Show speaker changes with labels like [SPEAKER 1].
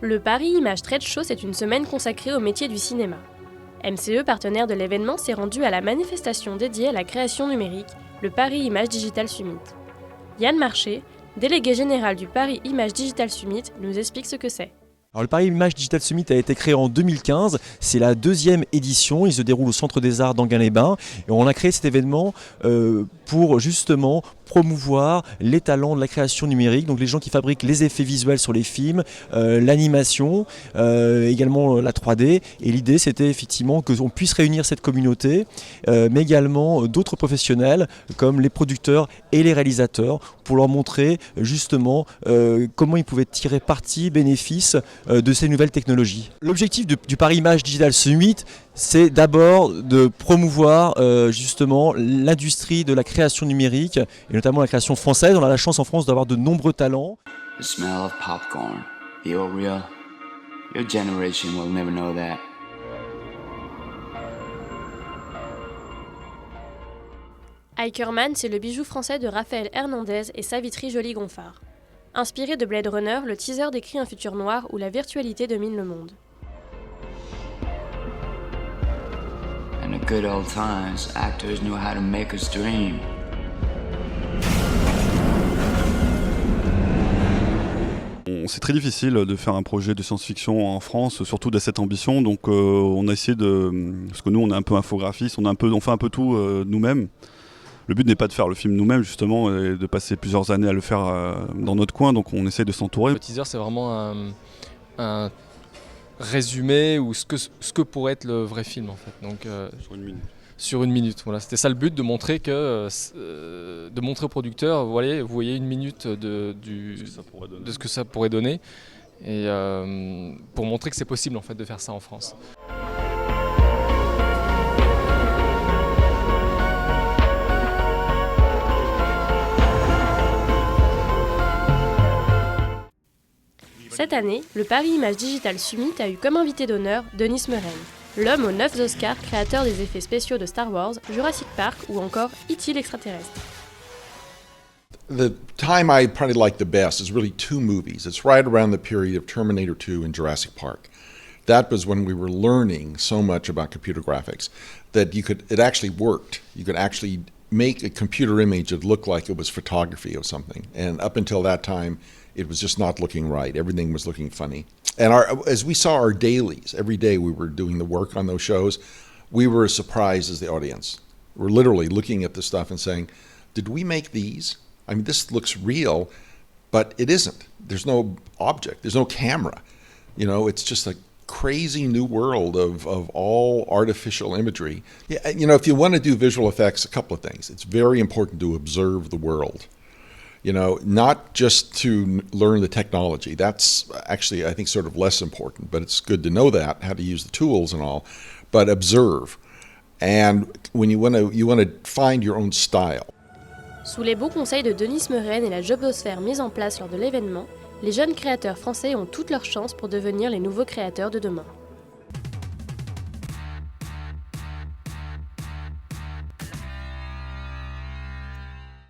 [SPEAKER 1] Le Paris Image Trade Show, c'est une semaine consacrée au métier du cinéma. MCE, partenaire de l'événement, s'est rendu à la manifestation dédiée à la création numérique, le Paris Image Digital Summit. Yann Marché, délégué général du Paris Image Digital Summit, nous explique ce que c'est.
[SPEAKER 2] Alors, le Paris Image Digital Summit a été créé en 2015, c'est la deuxième édition, il se déroule au Centre des Arts d'Enghien-les-Bains et on a créé cet événement pour justement promouvoir les talents de la création numérique, donc les gens qui fabriquent les effets visuels sur les films, l'animation, également la 3D. Et l'idée, c'était effectivement qu'on puisse réunir cette communauté, mais également d'autres professionnels comme les producteurs et les réalisateurs pour leur montrer justement comment ils pouvaient tirer parti, bénéfice de ces nouvelles technologies. L'objectif du Paris Image Digital Summit, c'est d'abord de promouvoir justement l'industrie de la création numérique et notamment la création française. On a la chance en France d'avoir de nombreux talents.
[SPEAKER 3] The smell of popcorn, the Oreo. Your generation will never know that.
[SPEAKER 1] Hikerman, c'est le bijou français de Raphaël Hernandez et Savitri Joly-Gonfard. Inspiré de Blade Runner, le teaser décrit un futur noir où la virtualité domine le monde.
[SPEAKER 3] In the good old times, actors knew how to make us dream.
[SPEAKER 4] C'est très difficile de faire un projet de science-fiction en France, surtout de cette ambition. Donc on a essayé parce que nous on est un peu infographistes, on fait un peu tout nous-mêmes. Le but n'est pas de faire le film nous-mêmes justement et de passer plusieurs années à le faire dans notre coin, donc on essaie de s'entourer.
[SPEAKER 5] Le teaser c'est vraiment un résumé ou ce que pourrait être le vrai film en fait. Donc, sur une minute. Voilà, c'était ça le but, de montrer aux producteurs, vous voyez une minute de ce que ça pourrait donner, et pour montrer que c'est possible en fait de faire ça en France.
[SPEAKER 1] Cette année, le Paris Image Digital Summit a eu comme invité d'honneur Denis Muren, l'homme aux 9 Oscars, créateur des effets spéciaux de Star Wars, Jurassic Park ou encore E.T. l'extraterrestre.
[SPEAKER 6] The time I probably like the best is really two movies. It's right around the period of Terminator 2 and Jurassic Park. That was when we were learning so much about computer graphics that it actually worked. You could actually make a computer image that looked like it was photography of something. And up until that time, it was just not looking right. Everything was looking funny. And as we saw our dailies, every day we were doing the work on those shows, we were as surprised as the audience. We're literally looking at the stuff and saying, did we make these? I mean, this looks real, but it isn't. There's no object. There's no camera. You know, it's just a crazy new world of all artificial imagery. Yeah, you know, if you want to do visual effects, a couple of things. It's very important to observe the world. You know, not just to learn the technology. That's actually, I think, sort of less important, but it's good to know that, how to use the tools and all, but observe. And when you want to find your own style.
[SPEAKER 1] Sous les bons conseils de Denis Muren et la jobosphère mise en place lors de l'événement, les jeunes créateurs français ont toutes leurs chances pour devenir les nouveaux créateurs de demain.